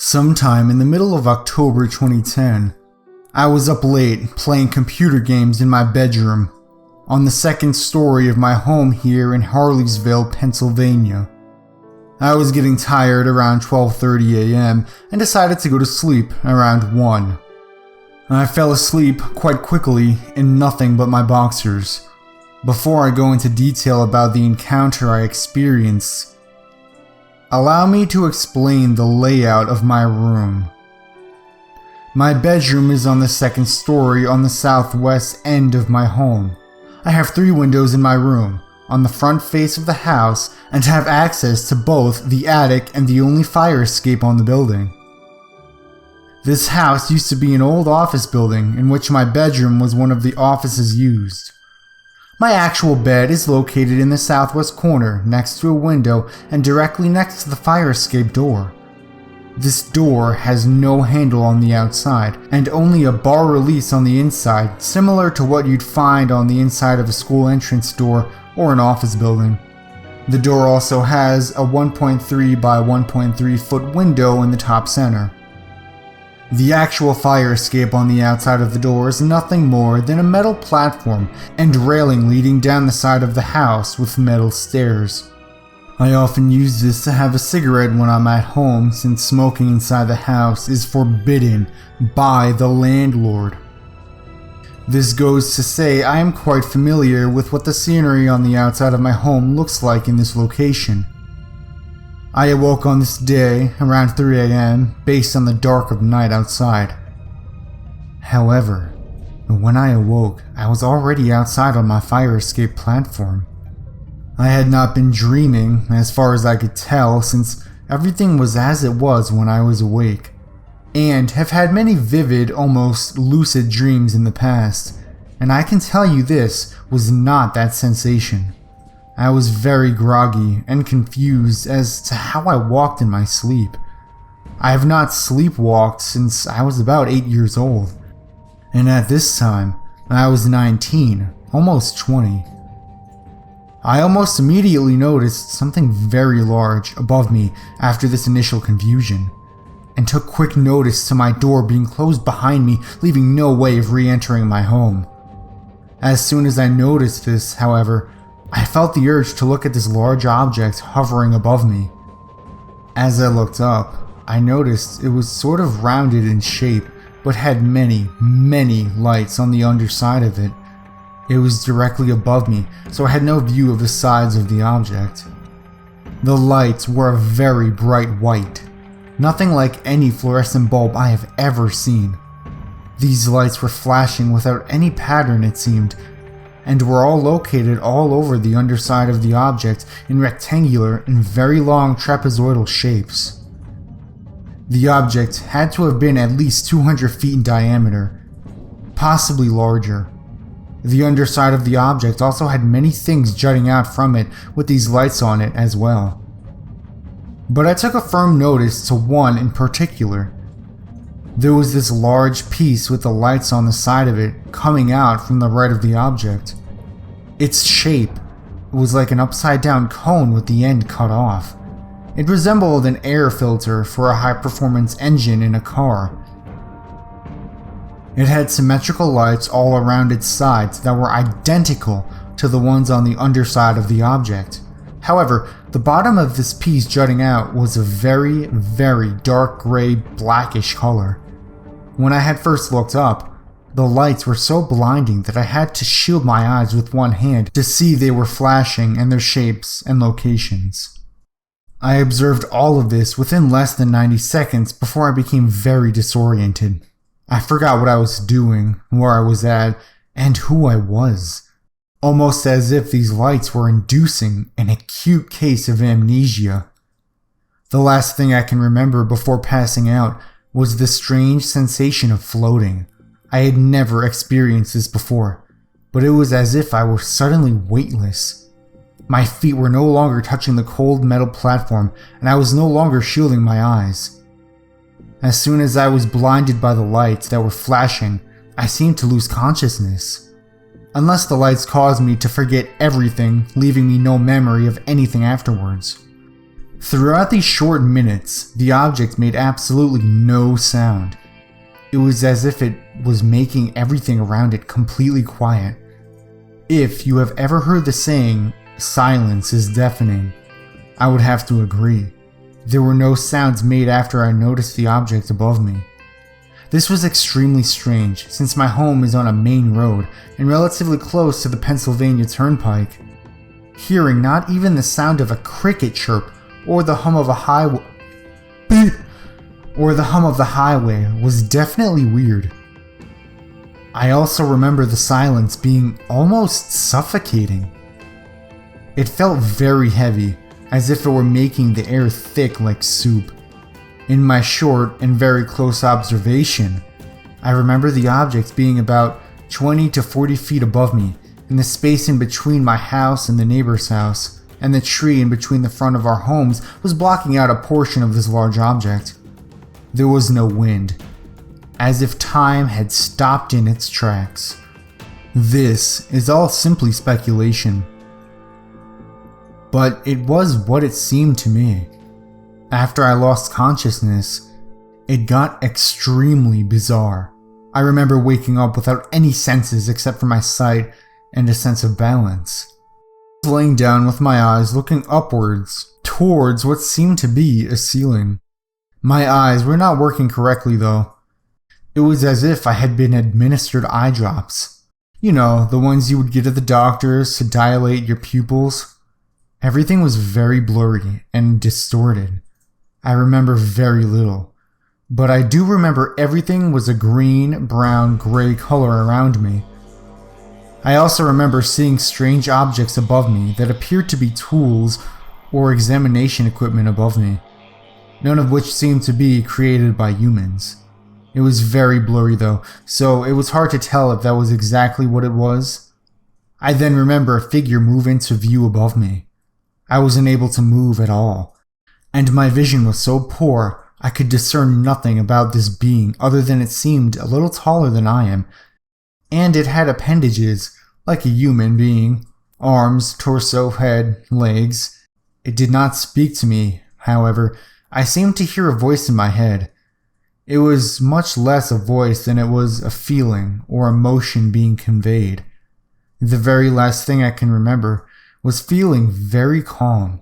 Sometime in the middle of October 2010, I was up late playing computer games in my bedroom on the second story of my home here in Harleysville, Pennsylvania. I was getting tired around 12:30 a.m. and decided to go to sleep around 1. I fell asleep quite quickly in nothing but my boxers. Before I go into detail about the encounter I experienced, allow me to explain the layout of my room. My bedroom is on the second story on the southwest end of my home. I have 3 windows in my room, on the front face of the house, and have access to both the attic and the only fire escape on the building. This house used to be an old office building in which my bedroom was one of the offices used. My actual bed is located in the southwest corner next to a window and directly next to the fire escape door. This door has no handle on the outside and only a bar release on the inside, similar to what you'd find on the inside of a school entrance door or an office building. The door also has a 1.3 by 1.3 foot window in the top center. The actual fire escape on the outside of the door is nothing more than a metal platform and railing leading down the side of the house with metal stairs. I often use this to have a cigarette when I'm at home, since smoking inside the house is forbidden by the landlord. This goes to say I am quite familiar with what the scenery on the outside of my home looks like in this location. I awoke on this day around 3 a.m. based on the dark of night outside. However, when I awoke, I was already outside on my fire escape platform. I had not been dreaming, as far as I could tell, since everything was as it was when I was awake, and have had many vivid, almost lucid dreams in the past, and I can tell you this was not that sensation. I was very groggy and confused as to how I walked in my sleep. I have not sleepwalked since I was about 8 years old, and at this time, I was 19, almost 20. I almost immediately noticed something very large above me after this initial confusion, and took quick notice to my door being closed behind me, leaving no way of re-entering my home. As soon as I noticed this, however, I felt the urge to look at this large object hovering above me. As I looked up, I noticed it was sort of rounded in shape, but had many, many lights on the underside of it. It was directly above me, so I had no view of the sides of the object. The lights were a very bright white, nothing like any fluorescent bulb I have ever seen. These lights were flashing without any pattern, it seemed, and were all located all over the underside of the object in rectangular and very long trapezoidal shapes. The object had to have been at least 200 feet in diameter, possibly larger. The underside of the object also had many things jutting out from it with these lights on it as well. But I took a firm notice to one in particular. There was this large piece with the lights on the side of it coming out from the right of the object. Its shape was like an upside down cone with the end cut off. It resembled an air filter for a high performance engine in a car. It had symmetrical lights all around its sides that were identical to the ones on the underside of the object. However, the bottom of this piece jutting out was a very, very dark gray blackish color. When I had first looked up, the lights were so blinding that I had to shield my eyes with one hand to see they were flashing and their shapes and locations. I observed all of this within less than 90 seconds before I became very disoriented. I forgot what I was doing, where I was at, and who I was. Almost as if these lights were inducing an acute case of amnesia. The last thing I can remember before passing out was the strange sensation of floating. I had never experienced this before, but it was as if I were suddenly weightless. My feet were no longer touching the cold metal platform, and I was no longer shielding my eyes. As soon as I was blinded by the lights that were flashing, I seemed to lose consciousness. Unless the lights caused me to forget everything, leaving me no memory of anything afterwards. Throughout these short minutes, the object made absolutely no sound. It was as if it was making everything around it completely quiet. If you have ever heard the saying, "silence is deafening," I would have to agree. There were no sounds made after I noticed the object above me. This was extremely strange, since my home is on a main road and relatively close to the Pennsylvania Turnpike. Hearing not even the sound of a cricket chirp or the hum of the highway was definitely weird. I also remember the silence being almost suffocating. It felt very heavy, as if it were making the air thick like soup. In my short and very close observation, I remember the object being about 20 to 40 feet above me, in the space in between my house and the neighbor's house, and the tree in between the front of our homes was blocking out a portion of this large object. There was no wind, as if time had stopped in its tracks. This is all simply speculation, but it was what it seemed to me. After I lost consciousness, it got extremely bizarre. I remember waking up without any senses except for my sight and a sense of balance. I was laying down with my eyes looking upwards towards what seemed to be a ceiling. My eyes were not working correctly though. It was as if I had been administered eye drops. You know, the ones you would get at the doctor's to dilate your pupils. Everything was very blurry and distorted. I remember very little, but I do remember everything was a green, brown, gray color around me. I also remember seeing strange objects above me that appeared to be tools or examination equipment above me, none of which seemed to be created by humans. It was very blurry though, so it was hard to tell if that was exactly what it was. I then remember a figure move into view above me. I wasn't able to move at all, and my vision was so poor I could discern nothing about this being other than it seemed a little taller than I am, and it had appendages like a human being, arms, torso, head, legs. It did not speak to me, however. I seemed to hear a voice in my head. It was much less a voice than it was a feeling or emotion being conveyed. The very last thing I can remember was feeling very calm,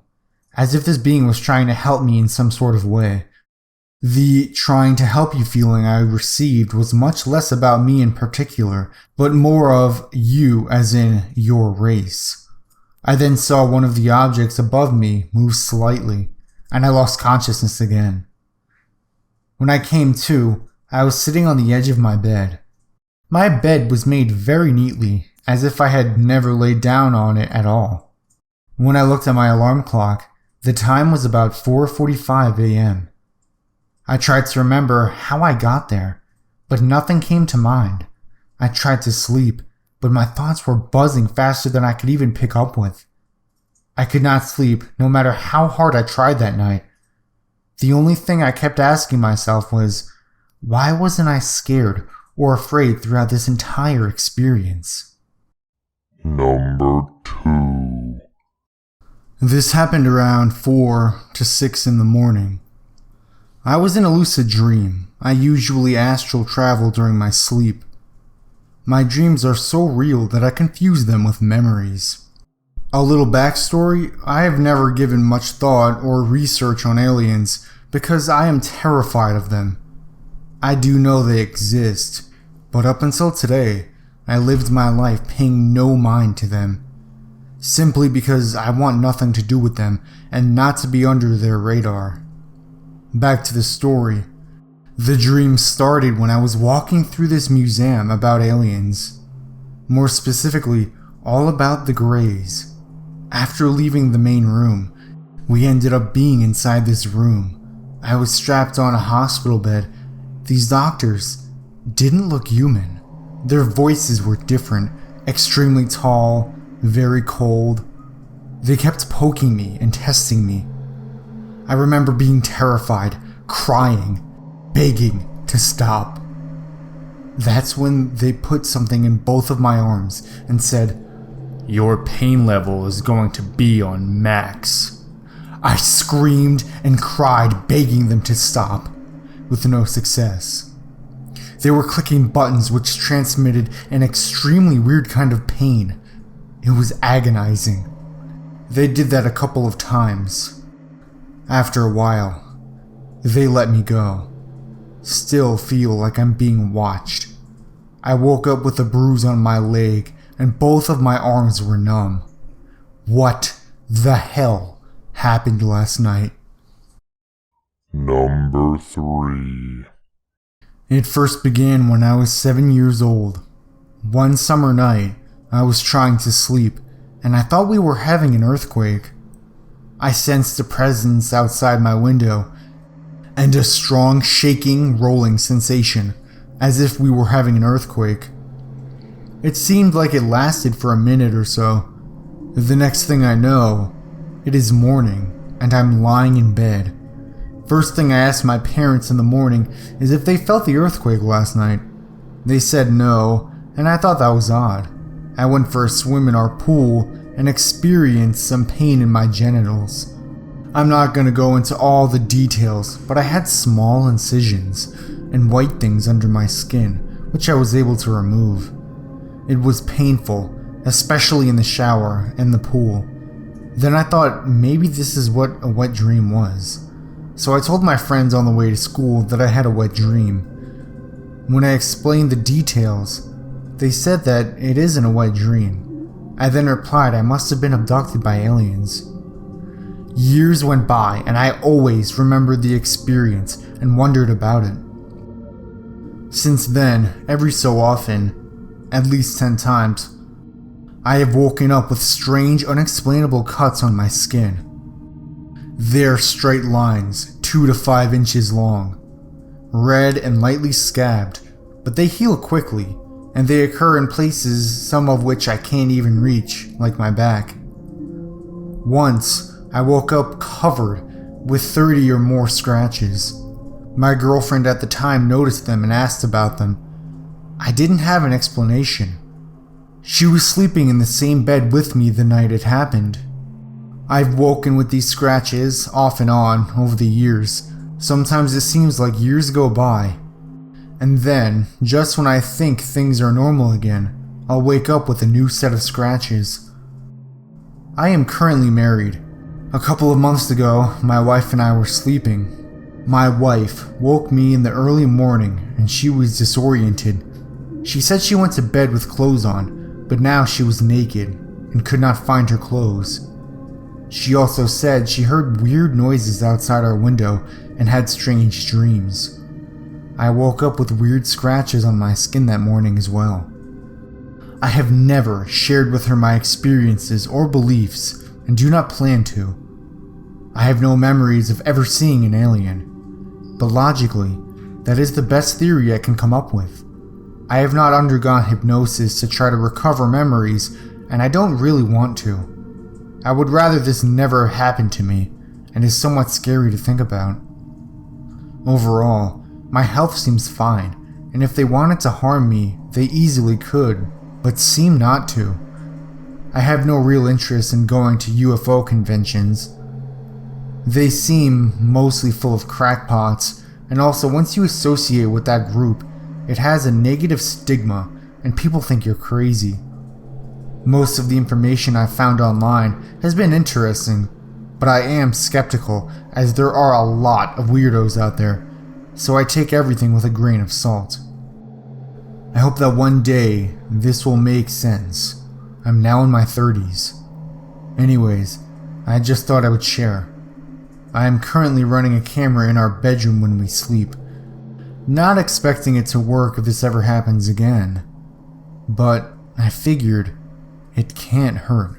as if this being was trying to help me in some sort of way. The trying to help you feeling I received was much less about me in particular, but more of you as in your race. I then saw one of the objects above me move slightly, and I lost consciousness again. When I came to, I was sitting on the edge of my bed. My bed was made very neatly, as if I had never laid down on it at all. When I looked at my alarm clock, the time was about 4:45 a.m. I tried to remember how I got there, but nothing came to mind. I tried to sleep, but my thoughts were buzzing faster than I could even pick up with. I could not sleep no matter how hard I tried that night. The only thing I kept asking myself was, why wasn't I scared or afraid throughout this entire experience? Number 2. This happened around 4 to 6 in the morning. I was in a lucid dream. I usually astral travel during my sleep. My dreams are so real that I confuse them with memories. A little backstory, I have never given much thought or research on aliens because I am terrified of them. I do know they exist, but up until today, I lived my life paying no mind to them, simply because I want nothing to do with them and not to be under their radar. Back to the story. The dream started when I was walking through this museum about aliens. More specifically, all about the Greys. After leaving the main room, we ended up being inside this room. I was strapped on a hospital bed. These doctors didn't look human. Their voices were different, extremely tall, very cold. They kept poking me and testing me. I remember being terrified, crying, begging to stop. That's when they put something in both of my arms and said, "Your pain level is going to be on max." I screamed and cried, begging them to stop, with no success. They were clicking buttons which transmitted an extremely weird kind of pain. It was agonizing. They did that a couple of times. After a while, they let me go. Still feel like I'm being watched. I woke up with a bruise on my leg and both of my arms were numb. What the hell happened last night? Number 3. It first began when I was 7 years old. One summer night, I was trying to sleep, and I thought we were having an earthquake. I sensed a presence outside my window, and a strong shaking, rolling sensation, as if we were having an earthquake. It seemed like it lasted for a minute or so. The next thing I know, it is morning, and I'm lying in bed. First thing I asked my parents in the morning is if they felt the earthquake last night. They said no, and I thought that was odd. I went for a swim in our pool and experienced some pain in my genitals. I'm not going to go into all the details, but I had small incisions and white things under my skin, which I was able to remove. It was painful, especially in the shower and the pool. Then I thought maybe this is what a wet dream was. So I told my friends on the way to school that I had a wet dream. When I explained the details, they said that it isn't a wet dream. I then replied I must have been abducted by aliens. Years went by and I always remembered the experience and wondered about it. Since then, every so often, at least 10 times, I have woken up with strange, unexplainable cuts on my skin. They're straight lines, 2 to 5 inches long, red and lightly scabbed, but they heal quickly, and they occur in places some of which I can't even reach, like my back. Once, I woke up covered with 30 or more scratches. My girlfriend at the time noticed them and asked about them. I didn't have an explanation. She was sleeping in the same bed with me the night it happened. I've woken with these scratches off and on over the years. Sometimes it seems like years go by. And then, just when I think things are normal again, I'll wake up with a new set of scratches. I am currently married. A couple of months ago, my wife and I were sleeping. My wife woke me in the early morning and she was disoriented. She said she went to bed with clothes on, but now she was naked and could not find her clothes. She also said she heard weird noises outside our window and had strange dreams. I woke up with weird scratches on my skin that morning as well. I have never shared with her my experiences or beliefs and do not plan to. I have no memories of ever seeing an alien, but logically, that is the best theory I can come up with. I have not undergone hypnosis to try to recover memories, and I don't really want to. I would rather this never happened to me, and is somewhat scary to think about. Overall, my health seems fine, and if they wanted to harm me, they easily could, but seem not to. I have no real interest in going to UFO conventions. They seem mostly full of crackpots, and also once you associate with that group, it has a negative stigma, and people think you're crazy. Most of the information I've found online has been interesting, but I am skeptical as there are a lot of weirdos out there, so I take everything with a grain of salt. I hope that one day this will make sense. I'm now in my 30s. Anyways, I just thought I would share. I am currently running a camera in our bedroom when we sleep, not expecting it to work if this ever happens again, but I figured it can't hurt.